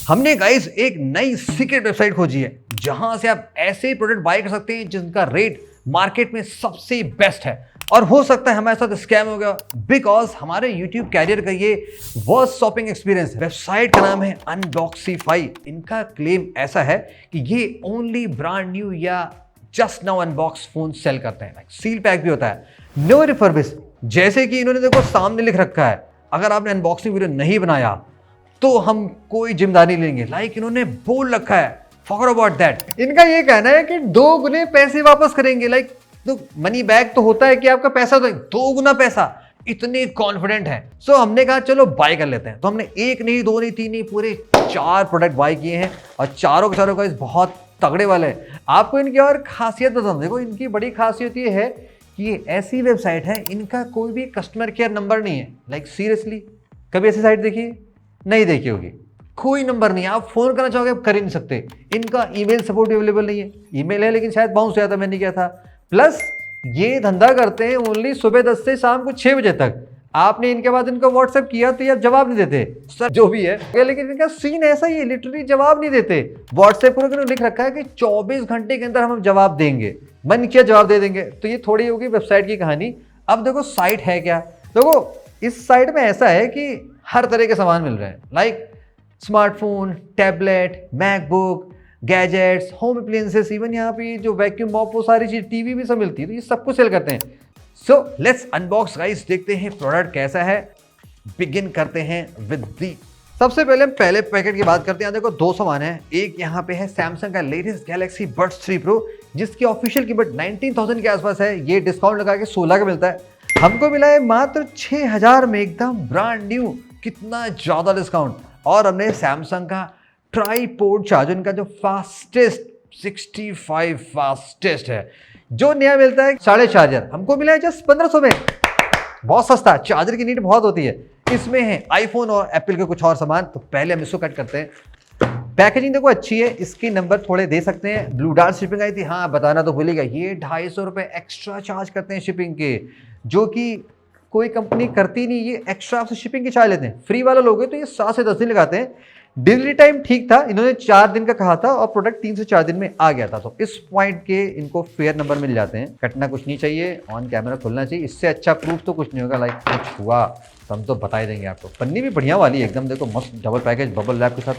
हमने गाइस एक नई सीक्रेट वेबसाइट खोजी है जहां से आप ऐसे प्रोडक्ट बाय कर सकते हैं जिनका रेट मार्केट में सबसे बेस्ट है। और हो सकता है हमारे साथ स्कैम हो गया बिकॉज हमारे YouTube कैरियर का ये वर्स्ट शॉपिंग एक्सपीरियंस है। वेबसाइट का नाम है अनबॉक्सीफाई। इनका क्लेम ऐसा है कि ये ओनली ब्रांड न्यू या just now unbox phone sale करते हैं। सील पैक भी होता है, नो रिफर्बिश। जैसे कि इन्होंने देखो सामने लिख रखा है, अगर आपने अनबॉक्सिंग वीडियो नहीं बनाया तो हम कोई जिम्मेदारी लेंगे। इन्होंने बोल रखा है फॉरगेट अबाउट दैट। इनका ये कहना है कि 2 गुने पैसे वापस करेंगे। तो मनी बैक तो होता है कि आपका पैसा तो 2 गुना पैसा। इतने कॉन्फिडेंट है। सो हमने कहा चलो बाय कर लेते हैं। तो हमने 1 नहीं 2 नहीं 3 नहीं पूरे 4 प्रोडक्ट बाय किए हैं और चारों के चारों का बहुत तगड़े वाले हैं। आपको इनकी और खासियत बताऊं, देखो इनकी बड़ी खासियत ये है कि ये ऐसी वेबसाइट है, इनका कोई भी कस्टमर केयर नंबर नहीं है। सीरियसली कभी ऐसी साइट देखी नहीं देखी होगी, कोई नंबर नहीं है। आप फोन करना चाहोगे आप कर ही नहीं सकते। इनका ईमेल सपोर्ट भी अवेलेबल नहीं है। ईमेल है लेकिन शायद बाउंस हुआ था, मैंने किया था। प्लस ये धंधा करते हैं ओनली सुबह 10 से शाम को 6 बजे तक। आपने इनके बाद इनको व्हाट्सएप किया तो यार जवाब नहीं देते सर, जो भी है। लेकिन इनका सीन ऐसा ही है, लिटरली जवाब नहीं देते। व्हाट्सएप पर लिख रखा है कि 24 घंटे के अंदर हम जवाब देंगे, मन किया जवाब दे देंगे। तो ये थोड़ी होगी वेबसाइट की कहानी। अब देखो साइट है क्या। देखो इस साइट में ऐसा है कि हर तरह के सामान मिल रहे हैं, smartphone, tablet, MacBook, gadgets, home appliances, even यहाँ पे जो वैक्यूम मॉप, वो सारी चीज, टीवी भी सब मिलती है। तो ये सब कुछ सेल करते हैं। सो लेट्स अनबॉक्स गाइस, देखते हैं प्रोडक्ट कैसा है। बिगिन करते हैं विद दी। सबसे पहले हम पहले पैकेट की बात करते हैं। देखो 2 सामान है। एक यहाँ पे है सैमसंग का लेटेस्ट गैलेक्सी बड्स 3 प्रो, जिसकी ऑफिशियल कीमत 19,000 के आसपास है। ये डिस्काउंट लगा के 16 का मिलता है। हमको मिला है मात्र 6,000 में, एकदम ब्रांड न्यू। कितना ज्यादा डिस्काउंट। और हमने सैमसंग का ट्राईपोड चार्जर, इनका जो फास्टेस्ट 65 फास्टेस्ट है, जो नया मिलता है 4.5 चार्जर, हमको मिला है जस्ट 1500 में। बहुत सस्ता। चार्जर की नीड बहुत होती है। इसमें है आईफोन और एप्पल के कुछ और सामान। तो पहले हम इसको कट करते हैं। पैकेजिंग देखो अच्छी है। इसके नंबर थोड़े दे सकते हैं। ब्लू डार्ट शिपिंग आई थी, हाँ बताना तो भूलिएगा। ये 250 रुपये एक्स्ट्रा चार्ज करते हैं शिपिंग के, जो कि कोई कंपनी करती नहीं। ये एक्स्ट्रा आपसे शिपिंग के चार्ज लेते हैं। फ्री वाला लोगे तो ये 7 से 10 दिन लगाते हैं। डिलीवरी टाइम ठीक था, इन्होंने 4 दिन का कहा था और प्रोडक्ट 3 से 4 दिन में आ गया था। तो इस पॉइंट के इनको फेयर नंबर मिल जाते हैं। कटना कुछ नहीं चाहिए, ऑन कैमरा खुलना चाहिए। इससे अच्छा प्रूफ तो कुछ नहीं होगा। कुछ हुआ तो हम तो बता ही देंगे आपको। पन्नी भी बढ़िया वाली है एकदम, देखो मस्त डबल पैकेज बबल रैप के साथ।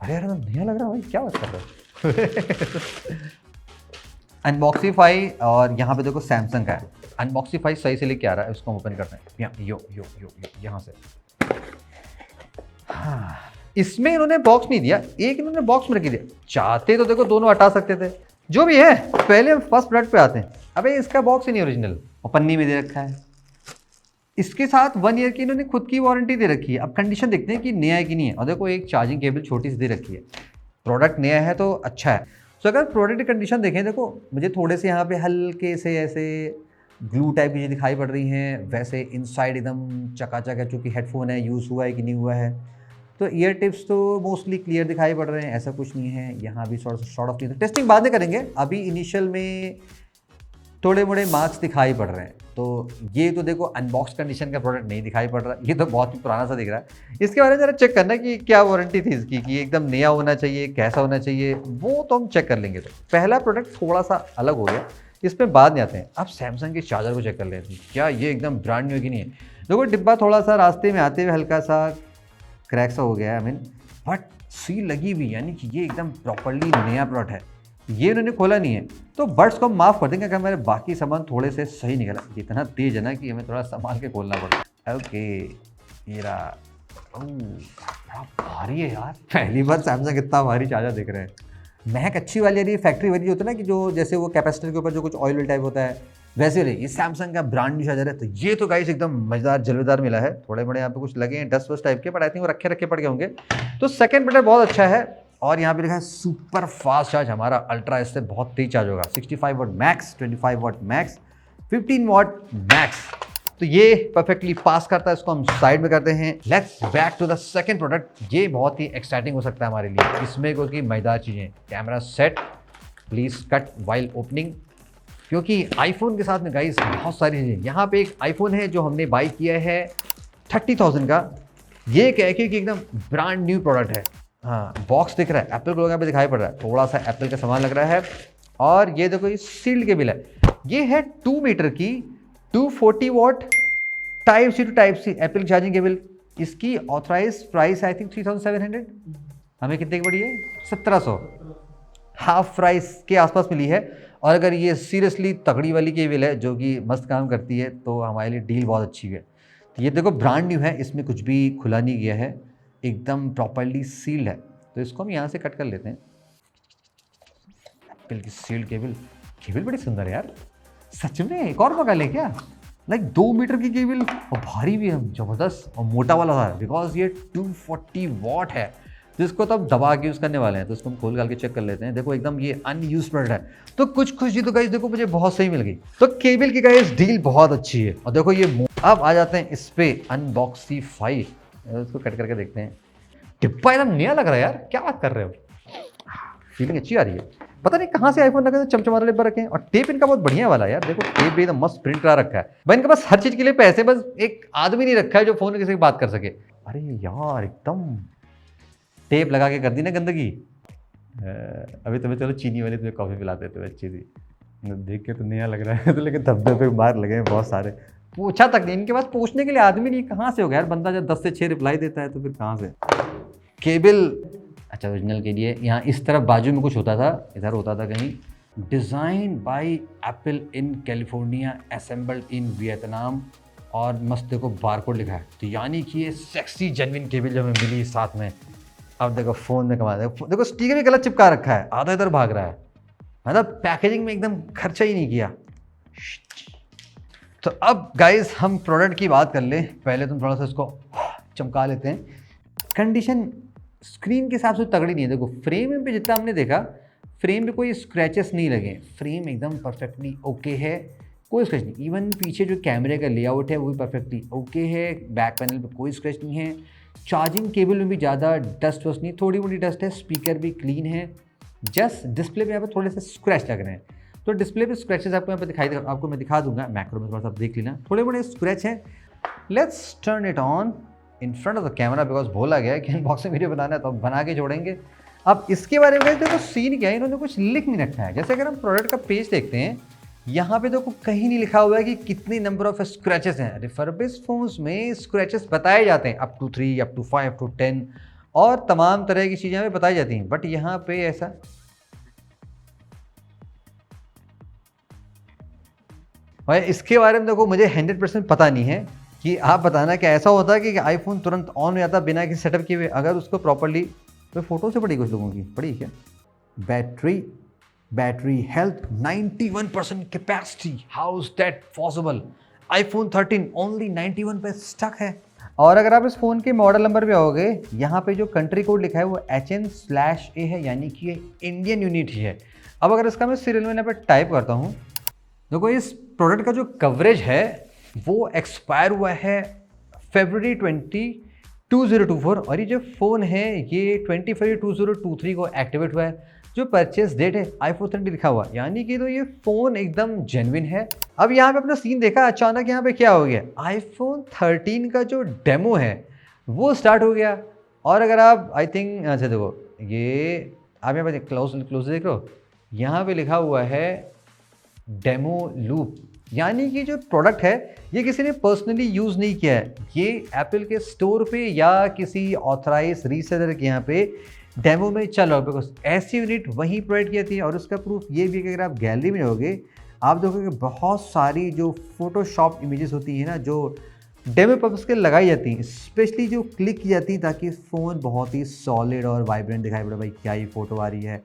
अरे यार नया लग रहा है भाई, क्या बात कर रहे हो। अनबॉक्सीफाई, और यहाँ पे देखो सैमसंग का है। अनबॉक्सीफाई सही से लेके आ रहा है। उसको ओपन करते हैं यहाँ से। हाँ, इसमें इन्होंने बॉक्स नहीं दिया, एक इन्होंने बॉक्स में रख दिया। चाहते तो देखो दोनों हटा सकते थे। जो भी है, पहले हम फर्स्ट प्रोडक्ट पे आते हैं। अबे इसका बॉक्स ही नहीं ओरिजिनल, और पन्नी में दे रखा है। इसके साथ 1 ईयर की इन्होंने खुद की वारंटी दे रखी है। अब कंडीशन देखते हैं कि नया है कि नहीं है। और देखो एक चार्जिंग केबल छोटी सी दे रखी है। प्रोडक्ट नया है तो अच्छा है। तो अगर प्रोडक्ट की कंडीशन देखें, देखो मुझे थोड़े से यहाँ पे हल्के से ऐसे ग्लू टाइप की चीज़ें दिखाई पड़ रही हैं। वैसे इनसाइड एकदम चकाचक है, चूँकि हेडफोन है, यूज़ हुआ है कि नहीं हुआ है। तो ईयर टिप्स तो मोस्टली क्लियर दिखाई पड़ रहे हैं, ऐसा कुछ नहीं है। यहाँ भी शॉर्ट ऑफ नहीं, टेस्टिंग बाद में करेंगे। अभी इनिशियल में थोड़े मोड़े मार्क्स दिखाई पड़ रहे हैं। तो ये तो देखो अनबॉक्स कंडीशन का प्रोडक्ट नहीं दिखाई पड़ रहा। ये तो बहुत ही पुराना सा दिख रहा है। इसके बारे में ज़रा चेक करना कि क्या वारंटी थी इसकी, कि एकदम नया होना चाहिए, कैसा होना चाहिए, वो तो हम चेक कर लेंगे। तो पहला प्रोडक्ट थोड़ा सा अलग हो गया, इसमें बाद में आते हैं। अब सैमसंग के चार्जर को चेक कर लेते हैं, क्या ये एकदम ब्रांड न्यू है कि नहीं है। देखो डिब्बा थोड़ा सा रास्ते में आते हुए हल्का सा क्रैक सा हो गया है, बट सील लगी हुई, यानी कि ये एकदम प्रॉपर्ली नया प्रोडक्ट है। ये उन्होंने खोला नहीं है, तो बर्ड्स को हम माफ़ कर देंगे अगर मेरे बाकी सामान थोड़े से सही निकला। इतना तेज है ना कि हमें थोड़ा संभाल के खोलना पड़ता है। ओके, ये रहा। बड़ा भारी है यार, पहली बार सैमसंग इतना भारी चार्जर देख रहे हैं। महक अच्छी वाली आ रही है, फैक्ट्री वाली होता है ना, कि जो जैसे वो कैपेसिटर के ऊपर जो कुछ ऑयल टाइप होता है, वैसे रही। ये सैमसंग का ब्रांड न्यू चार्जर है। तो ये तो गाइस एकदम मजेदार जलवेदार मिला है। थोड़े बड़े यहाँ पे कुछ लगे हैं डस्ट वस्ट टाइप के, बट आई थिंक वो रखे पड़ गए होंगे। तो सेकंड प्रोडक्ट बहुत अच्छा है। और यहाँ पे लिखा है सुपर फास्ट चार्ज। हमारा अल्ट्रा इससे बहुत तेज चार्ज होगा। 65 वाट मैक्स, 25 वाट मैक्स, 15 वाट मैक्स। तो ये परफेक्टली पास करता है। इसको हम साइड में करते हैं। Let's back to the second product. ये बहुत ही एक्साइटिंग हो सकता है हमारे लिए। इसमें कोई मजेदार चीज़ें। Camera set, please cut while opening, क्योंकि आईफोन के साथ में गाइस बहुत सारी चीज़ें। यहाँ पे एक आईफोन है जो हमने बाई किया है 30,000 का। ये कह के कि एकदम ब्रांड न्यू प्रोडक्ट है। हाँ बॉक्स दिख रहा है, एप्पल को यहाँ पे दिखाई पड़ रहा है, थोड़ा सा एप्पल का सामान लग रहा है। और ये देखो ये सील्ड केबल है, ये है 2 मीटर की 240 watt type C to type C Apple charging cable. इसकी ऑथराइज प्राइस आई थिंक 3700, हमें कितने की पड़ी है? 1700, हाफ प्राइस के आसपास मिली है। और अगर ये सीरियसली तगड़ी वाली केबल है जो कि मस्त काम करती है तो हमारे लिए डील बहुत अच्छी है। तो ये देखो ब्रांड न्यू है, इसमें कुछ भी खुला नहीं गया है, एकदम प्रॉपर्ली सील्ड है। तो इसको हम यहाँ से कट कर लेते हैं। एप्पल की सील्ड केबल, केबल बड़ी सुंदर है यार, सच में एक और मंगा ले क्या? लाइक 2 मीटर की केबल और भारी भी है, ज़बरदस्त और मोटा वाला था, बिकॉज ये 240 वॉट है जिसको तो अब दबा के यूज़ करने वाले हैं। तो इसको हम खोल के चेक कर लेते हैं। देखो एकदम ये अनयूज प्रोडक्ट है, तो कुछ खुशी तो गाइस देखो मुझे बहुत सही मिल गई। तो केबल की गाइस डील बहुत अच्छी है। और देखो ये अब आ जाते हैं इस पे अनबॉक्सीफाई, इसको कट करके देखते हैं। डिब्बा एकदम नया लग रहा है यार, क्या बात कर रहे हो, फीलिंग अच्छी आ रही है। पता नहीं कहाँ से आईफोन रखे, चमचमारे डिब्बा रखे हैं। और टेप इनका बहुत बढ़िया वाला है यार, देखो टेप भी एकदम मस्त प्रिंट करा रखा है भाई। इनके पास हर चीज़ के लिए पैसे, बस एक आदमी नहीं रखा है जो फ़ोन में किसी की बात कर सके। अरे यार एकदम टेप लगा के कर दी ना गंदगी। अभी तुम्हें चलो चीनी वाली तुम्हें कॉफ़ी पिलाते थे अच्छी सी, देख के तो नया लग रहा है तो लेकिन धब्बे पे बाहर लगे हैं बहुत सारे। पूछा तक नहीं, इनके पास पूछने के लिए आदमी नहीं, कहाँ से हो गया यार? बंदा जब 10 से 6 रिप्लाई देता है तो फिर कहाँ से। केबल अच्छा ओरिजिनल के लिए यहाँ इस तरफ बाजू में कुछ होता था, इधर होता था कहीं design by apple in California, assembled in Vietnam, और मस्त देखो बारकोड लिखा है। तो यानी कि ये सेक्सी जेन्युइन केबल जो हमें मिली साथ में। अब देखो फ़ोन में कमा देखो स्टिकर भी गलत चिपका रखा है, आधा इधर भाग रहा है, मतलब पैकेजिंग में एकदम खर्चा ही नहीं किया। तो अब गाइस हम प्रोडक्ट की बात कर ले, पहले तुम थोड़ा सा इसको चमका लेते हैं। कंडीशन स्क्रीन के हिसाब से तगड़ी नहीं है। देखो फ्रेम पे जितना हमने देखा, फ्रेम पे कोई स्क्रैचेस नहीं लगे, फ्रेम एकदम परफेक्टली ओके है, कोई स्क्रैच नहीं। इवन पीछे जो कैमरे का लेआउट है वो भी परफेक्टली ओके है, बैक पैनल पे कोई स्क्रैच नहीं है। चार्जिंग केबल में भी ज़्यादा डस्ट वस्ट नहीं, थोड़ी मोटी डस्ट है, स्पीकर भी क्लीन है, जस्ट डिस्प्ले पे यहाँ पे थोड़े से स्क्रैच लग रहे हैं। तो डिस्प्ले पे स्क्रैचेस आपको यहाँ पे आपको मैं दिखा दूंगा, मैक्रो में थोड़ा सा देख लेना, थोड़े बड़े स्क्रैच हैं। Let's turn it on in front of the camera, because बोला गया है कि अनबॉक्सिंग वीडियो बनाना है तो हम बना के जोड़ेंगे। अब इसके बारे में देखो सीन क्या है, इन्होंने कुछ लिख नहीं रखा है। जैसे अगर हम प्रोडक्ट का पेज देखते हैं, यहाँ पे देखो कहीं नहीं लिखा हुआ है कि कितनी नंबर ऑफ स्क्रैचेस हैं। रिफर्बिश्ड फोन्स में स्क्रैचेस बताए जाते हैं up to 3, up to 5, up to 10 और तमाम तरह की चीज़ें हमें बताई जाती हैं, बट यहाँ पे ऐसा और इसके बारे में देखो मुझे 100% पता नहीं है कि आप बताना कि ऐसा होता है कि आईफोन तुरंत ऑन हो जाता बिना किसी सेटअप किए हुए, अगर उसको प्रॉपर्ली। तो फोटो से पड़ी कुछ लोगों की पड़ी क्या? Battery health 91% capacity, how is that possible? IPhone 13 only 91 पे स्टक है। और अगर आप इस फ़ोन के मॉडल नंबर पे आओगे, यहाँ पे जो कंट्री कोड लिखा है वो HN/A है, यानी कि ये इंडियन यूनिट ही है। अब अगर इसका मैं सीरियल में यहाँ पे टाइप करता हूँ, देखो इस प्रोडक्ट का जो कवरेज है वो एक्सपायर हुआ है February 20, 2024, और ये जो फ़ोन है ये 20 फरवरी 2023 को एक्टिवेट हुआ है। जो परचेस डेट है iPhone 13 लिखा हुआ, यानी कि तो ये फ़ोन एकदम जेन्युइन है। अब यहाँ पे अपना सीन देखा, अचानक यहाँ पे क्या हो गया, iPhone 13 का जो डेमो है वो स्टार्ट हो गया। और अगर आप आई थिंक अच्छा देखो ये आप यहाँ पे क्लोज देख रहे हो, यहाँ पे लिखा हुआ है डेमो लूप, यानी कि जो प्रोडक्ट है ये किसी ने पर्सनली यूज़ नहीं किया है, ये एप्पल के स्टोर पे या किसी ऑथराइज रीसेलर के यहाँ पे डेमो में चल रहा है। बिकॉज ऐसी यूनिट वहीं प्रोवाइड की जाती है। और उसका प्रूफ ये भी है कि अगर आप गैलरी में जाओगे आप देखोगे बहुत सारी जो फोटोशॉप इमेजेस होती हैं ना, जो डेमो पर्पस के लगाई जाती हैं, स्पेशली जो क्लिक की जाती हैं ताकि फ़ोन बहुत ही सॉलिड और वाइब्रेंट दिखाई पड़े, भाई क्या ही फ़ोटो आ रही है,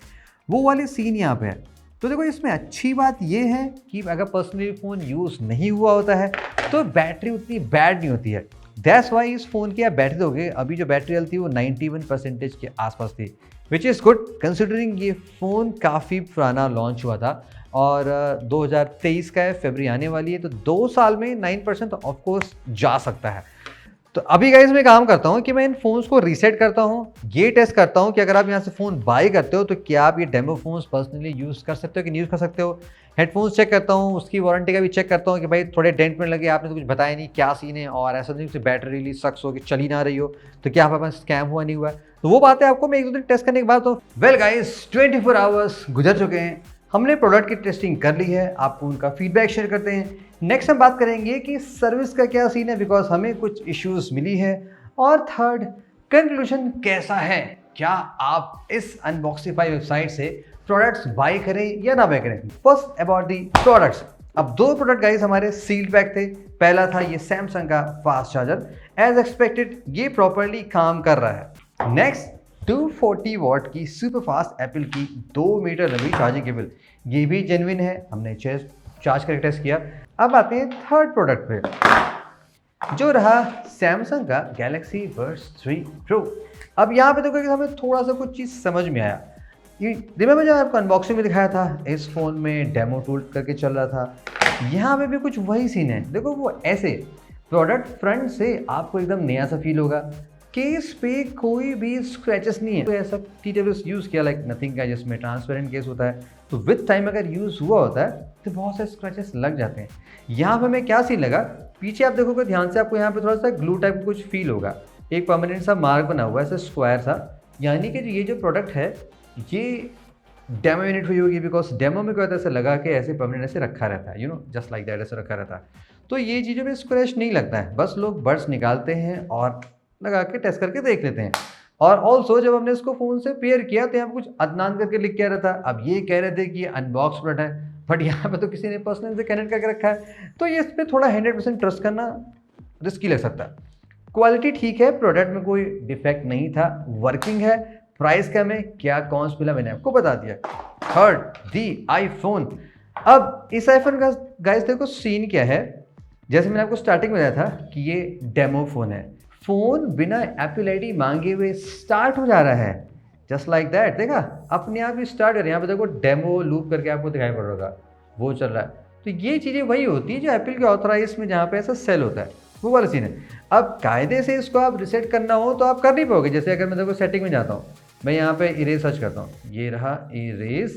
वो वाली सीन यहाँ पे है। तो देखो इसमें अच्छी बात ये है कि अगर पर्सनली फ़ोन यूज़ नहीं हुआ होता है तो बैटरी उतनी बैड नहीं होती है। दैट्स वाई इस फ़ोन की आप बैटरी दोगे, अभी जो बैटरी हेल्थ थी वो 91% के आसपास थी, विच इज़ गुड कंसिडरिंग ये फ़ोन काफ़ी पुराना लॉन्च हुआ था और 2023 का है, फरवरी आने वाली है, तो 2 साल में 9% ऑफकोर्स जा सकता है। तो अभी गाइस मैं काम करता हूँ कि मैं इन फ़ोन्स को रीसेट करता हूँ, ये टेस्ट करता हूँ कि अगर आप यहाँ से फ़ोन बाई करते हो तो क्या आप ये डेमो फ़ोन्स पर्सनली यूज़ कर सकते हो कि नहीं यूज़ कर सकते हो। हेडफोन्स चेक करता हूँ, उसकी वारंटी का भी चेक करता हूँ कि भाई थोड़े डेंट में लगे, आपने तो कुछ बताया नहीं क्या सीन है, और ऐसा नहीं कि बैटरी रियली सक्स हो कि चल ही ना रही हो, तो क्या आपके पास स्कैम हुआ नहीं हुआ। तो वो बातें आपको मैं एक दो दिन टेस्ट करने के बाद तो वेल गाइस 24 आवर्स गुजर चुके हैं, हमने प्रोडक्ट की टेस्टिंग कर ली है, आपको उनका फीडबैक शेयर करते हैं। नेक्स्ट हम बात करेंगे कि सर्विस का क्या सीन है, बिकॉज हमें कुछ इश्यूज मिली है। और थर्ड, कंक्लूजन कैसा है, क्या आप इस अनबॉक्सिफाई वेबसाइट से प्रोडक्ट्स बाय करें या ना बाय करें। First about the products. अब दो प्रोडक्ट गाइस हमारे सील्ड पैक थे। पहला था ये सैमसंग का फास्ट चार्जर, एज एक्सपेक्टेड ये प्रॉपरली काम कर रहा है। नेक्स्ट 240 वॉट की सुपर फास्ट एप्पल की 2 मीटर लंबी चार्जिंग केबल, ये भी जेन्युइन है, हमने चार्ज करके टेस्ट किया। अब आते हैं थर्ड प्रोडक्ट पे, जो रहा सैमसंग का गैलेक्सी बड्स 3 प्रो। अब यहाँ पे देखो कि हमें थोड़ा सा कुछ चीज़ समझ में आया। ये रिमेंबर जब आपको अनबॉक्सिंग में दिखाया था, इस फ़ोन में डेमो टूल करके चल रहा था, यहाँ पे भी कुछ वही सीन है। देखो वो ऐसे प्रोडक्ट फ्रंट से आपको एकदम नया सा फील होगा, केस पे कोई भी स्क्रैचेस नहीं है। तो ऐसा TWS यूज़ किया लाइक नथिंग का, जिसमें ट्रांसपेरेंट केस होता है, तो विथ टाइम अगर यूज़ हुआ होता है तो बहुत से स्क्रैचेस लग जाते हैं। यहाँ पे हमें क्या सीन लगा, पीछे आप देखोगे ध्यान से, आपको यहाँ पे थोड़ा सा ग्लू टाइप कुछ फील होगा, एक परमानेंट सा मार्क बना हुआ है ऐसा स्क्वायर सा, यानी कि ये जो प्रोडक्ट है ये डेमो यूनिट हुई होगी, बिकॉज डेमो में क्या होता है ऐसे लगा के ऐसे परमानेंट ऐसे रखा रहता है, जस्ट लाइक दैट ऐसे रखा रहता है। तो ये चीज़ों में स्क्रैच नहीं लगता है, बस लोग बड्स निकालते हैं और लगा के टेस्ट करके देख लेते हैं। और ऑल्सो जब हमने इसको फ़ोन से पेयर किया तो यहाँ पर कुछ अदनान करके लिख के रहा था। अब ये कह रहे थे कि ये अनबॉक्स प्रोडक्ट है, बट यहाँ पे तो किसी ने पर्सनल से कनेक्ट करके रखा है, तो ये इस पर थोड़ा 100% ट्रस्ट करना रिस्की लग सकता है। क्वालिटी ठीक है, प्रोडक्ट में कोई डिफेक्ट नहीं था, वर्किंग है। प्राइस क्या में क्या कौन सा मिला मैंने आपको बता दिया। थर्ड, दी आईफोन। अब इस आईफोन का गाइस देखो सीन क्या है, जैसे मैंने आपको स्टार्टिंग में बताया था कि ये डेमो फ़ोन है, फ़ोन बिना एप्पल आईडी मांगे हुए स्टार्ट हो जा रहा है, जस्ट लाइक दैट। देखा अपने आप ही स्टार्ट है, यहाँ पे देखो डेमो लूप करके आपको दिखाई पड़ रहा होगा, वो चल रहा है। तो ये चीज़ें वही होती है जो एप्पल के ऑथराइज में जहाँ पे ऐसा सेल होता है, वो वाला सीन है। अब कायदे से इसको आप रिसेट करना हो तो आप कर नहीं पाओगे। जैसे अगर मैं देखो सेटिंग में जाता हूँ, मैं यहाँ पे इरेज सर्च करता हूँ, ये रहा इरेज,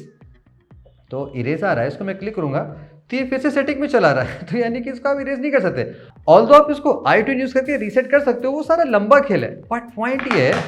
तो इरेज आ रहा है, इसको मैं क्लिक करूँगा तो ये फिर से सेटिंग में चला रहा है, तो यानी कि इसको आप इरेज नहीं कर सकते। ऑल्दो आप इसको iTunes यूज़ करके रीसेट कर सकते हो, वो सारा लंबा खेल है। बट पॉइंट ये है,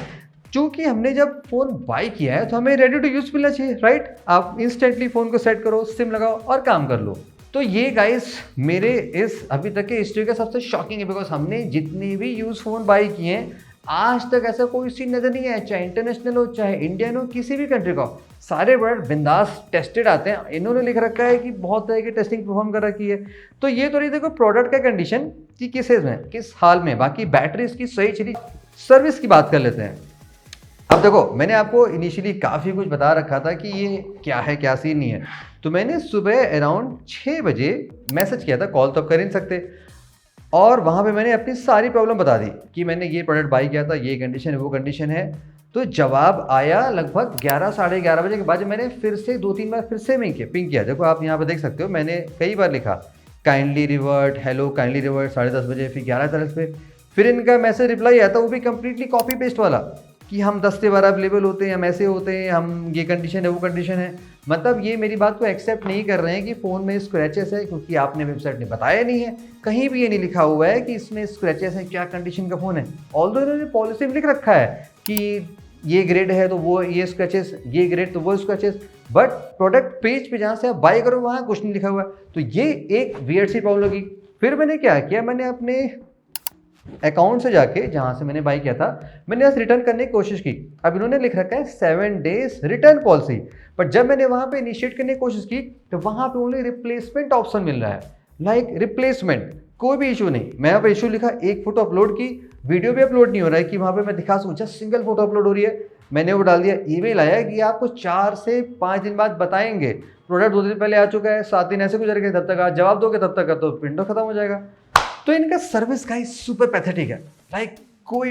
चूँकि हमने जब फ़ोन बाय किया है तो हमें रेडी टू यूज़ मिलना चाहिए, राइट। आप इंस्टेंटली फ़ोन को सेट करो, सिम लगाओ और काम कर लो। तो ये गाइस मेरे इस अभी तक के हिस्ट्री का सबसे शॉकिंग है, बिकॉज हमने जितने भी यूज़ फ़ोन बाय किए हैं आज तक ऐसा कोई सीन नज़र नहीं है, चाहे इंटरनेशनल हो चाहे इंडियन हो, किसी भी कंट्री का, सारे प्रोडक्ट बिंदास टेस्टेड आते हैं। इन्होंने लिख रखा है कि बहुत तरह की टेस्टिंग परफॉर्म कर रखी है। तो ये तो नहीं देखो प्रोडक्ट का कंडीशन कि किस एज में किस हाल में, बाकी बैटरी इसकी सही चली। सर्विस की बात कर लेते हैं। अब देखो मैंने आपको इनिशियली काफ़ी कुछ बता रखा था कि ये क्या है क्या सीन नहीं है, तो मैंने सुबह अराउंड 6 बजे मैसेज किया था, कॉल तो आप कर ही नहीं सकते, और वहाँ पे मैंने अपनी सारी प्रॉब्लम बता दी कि मैंने ये प्रोडक्ट बाई किया था, ये कंडीशन है वो कंडीशन है। तो जवाब आया लगभग 11 साढ़े 11 बजे के बाद, जब मैंने फिर से 2-3 बार फिर से पिंग किया। देखो आप यहाँ पे देख सकते हो, मैंने कई बार लिखा kindly revert, hello kindly revert 10:30 बजे, फिर 11:40 पे फिर इनका मैसेज रिप्लाई आता, वो भी कंप्लीटली कॉपी पेस्ट वाला कि हम 10 से 12 अवेलेबल होते हैं, हम ऐसे होते हैं, हम ये कंडीशन है वो कंडीशन है। मतलब ये मेरी बात को एक्सेप्ट नहीं कर रहे हैं कि फ़ोन में स्क्रैचेस है, क्योंकि आपने वेबसाइट में बताया नहीं है, कहीं भी ये नहीं लिखा हुआ है कि इसमें स्क्रैचेस हैं, क्या कंडीशन का फ़ोन है। ऑल्दो इन्होंने पॉलिसी में लिख रखा है कि ये ग्रेड है तो वो ये स्क्रैचेस, ये ग्रेड तो वो स्क्रैचेस, बट प्रोडक्ट पेज पे जहाँ से आप बाय करो वहाँ कुछ नहीं लिखा हुआ है। तो ये एक वियर्ड सी प्रॉब्लम होगी। फिर मैंने क्या किया, मैंने अपने अकाउंट से जाके जहाँ से मैंने बाई किया था, मैंने बस रिटर्न करने की कोशिश की। अब इन्होंने लिख रखा है 7 डेज रिटर्न पॉलिसी, बट जब मैंने वहाँ पे इनिशिएट करने की कोशिश की तो वहाँ पे ओनली रिप्लेसमेंट ऑप्शन मिल रहा है, लाइक रिप्लेसमेंट, कोई भी इशू नहीं। मैं यहाँ पे इशू लिखा, एक फ़ोटो अपलोड की, वीडियो भी अपलोड नहीं हो रहा है कि वहाँ पे मैं दिखा सकूँ, जस्ट सिंगल फोटो अपलोड हो रही है। मैंने वो डाल दिया, ईमेल आया कि आपको 4 से 5 दिन बाद बताएंगे, प्रोडक्ट 2 दिन पहले आ चुका है, 7 दिन ऐसे गुजर गए, तब तक आप जवाब दोगे तब तक तो विंडो खत्म हो जाएगा। तो इनका सर्विस का सुपर पैथेटिक है, लाइक कोई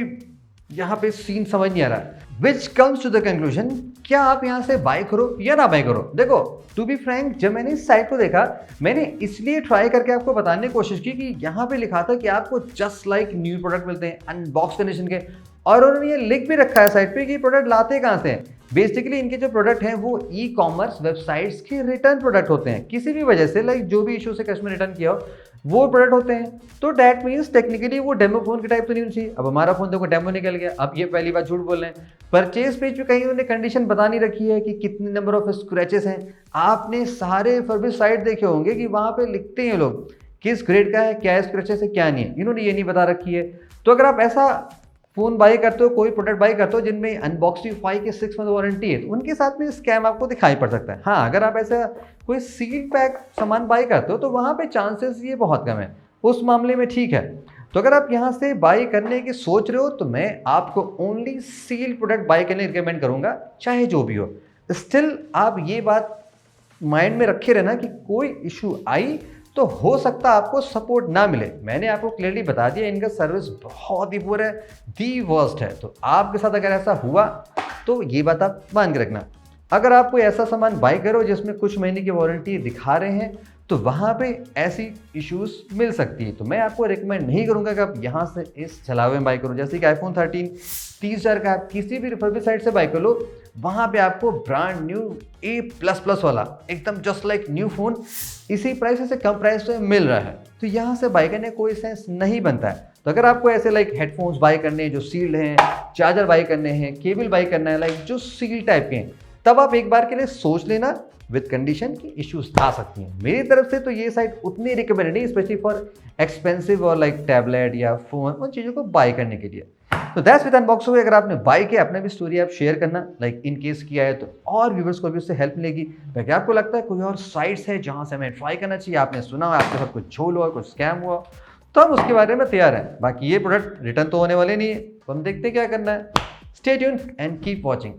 यहाँ पे सीन समझ नहीं आ रहा। Which comes to the conclusion, क्या आप यहाँ से बाय करो या ना बाय करो। देखो टू बी फ्रैंक, जब मैंने इस साइट को देखा, मैंने इसलिए ट्राई करके आपको बताने की कोशिश की कि यहाँ पे लिखा था कि आपको जस्ट लाइक न्यू प्रोडक्ट मिलते हैं अनबॉक्स कंडीशन के, और उन्होंने ये लिख भी रखा है साइट पे कि प्रोडक्ट लाते कहाँ से हैं। बेसिकली इनके जो प्रोडक्ट हैं वो ई-कॉमर्स वेबसाइट्स के रिटर्न प्रोडक्ट होते हैं, किसी भी वजह से, लाइक जो भी इशू से कस्टमर रिटर्न किया हो, वो प्रोडक्ट होते हैं। तो डैट मीन्स टेक्निकली वो डेमो फोन के टाइप तो नहीं होनी चाहिए। अब हमारा फोन देखो डेमो निकल गया, अब ये पहली बार झूठ बोल रहे हैं। परचेज पेज पे कहीं उन्होंने कंडीशन बता नहीं रखी है कि कितने नंबर ऑफ स्क्रैचेस हैं। आपने सारे फर्बिश साइट देखे होंगे कि वहाँ पे लिखते हैं लोग किस ग्रेड का है, क्या स्क्रैचेस है क्या नहीं है, इन्होंने ये नहीं बता रखी है। तो अगर आप ऐसा फ़ोन बाई करते हो, कोई प्रोडक्ट बाई करते हो जिनमें अनबॉक्सिंग 5 के 6 मंथ वारंटी है, तो उनके साथ में स्कैम आपको दिखाई पड़ सकता है। हाँ, अगर आप ऐसा कोई सील पैक सामान बाई करते हो तो वहाँ पे चांसेस ये बहुत कम है, उस मामले में ठीक है। तो अगर आप यहाँ से बाई करने की सोच रहे हो तो मैं आपको ओनली सील प्रोडक्ट बाई करने रिकमेंड करूँगा, चाहे जो भी हो। स्टिल आप ये बात माइंड में रखे रहना कि कोई इशू आई तो हो सकता है आपको सपोर्ट ना मिले। मैंने आपको क्लियरली बता दिया इनका सर्विस बहुत ही पुअर है, दी वर्स्ट है। तो आपके साथ अगर ऐसा हुआ तो ये बात आप मान के रखना। अगर आप कोई ऐसा सामान बाई करो जिसमें कुछ महीने की वारंटी दिखा रहे हैं तो वहाँ पे ऐसी इश्यूज मिल सकती है। तो मैं आपको रिकमेंड नहीं करूँगा कि आप यहाँ से इस छलावे में बाई करो। जैसे कि iPhone 13 30,000 का आप किसी भी रिफर्बिश साइट से बाई कर लो, वहाँ पे आपको ब्रांड न्यू A++ वाला एकदम जस्ट लाइक न्यू फ़ोन इसी प्राइस से कम प्राइस में मिल रहा है। तो यहाँ से बाई करने कोई सेंस नहीं बनता है। तो अगर आपको ऐसे लाइक हेडफोन्स बाई करने हैं जो सील्ड हैं, चार्जर बाई करने हैं, केबल बाई करना है लाइक जो सील टाइप के हैं, तब आप एक बार के लिए सोच लेना विद कंडीशन की इश्यूज आ सकती हैं। मेरी तरफ से तो ये साइट उतनी रिकमेंडेड नहीं, स्पेशली फॉर एक्सपेंसिव और लाइक टैबलेट या फोन, उन चीज़ों को बाई करने के लिए। तो दैट्स विद अनबॉक्सिंग। अगर आपने बाई किया, अपने भी स्टोरी आप शेयर करना, लाइक इन केस किया है तो और व्यूवर्स को भी उससे हेल्प मिलेगी। क्या आपको लगता है कोई और साइट्स है जहाँ से हमें ट्राई करना चाहिए, आपने सुना हो आपके साथ कुछ झोल हुआ, कुछ स्कैम हुआ, तो हम उसके बारे में तैयार हैं। बाकी ये प्रोडक्ट रिटर्न तो होने वाले नहीं है, तो हम देखते क्या करना है। Stay tuned and keep watching.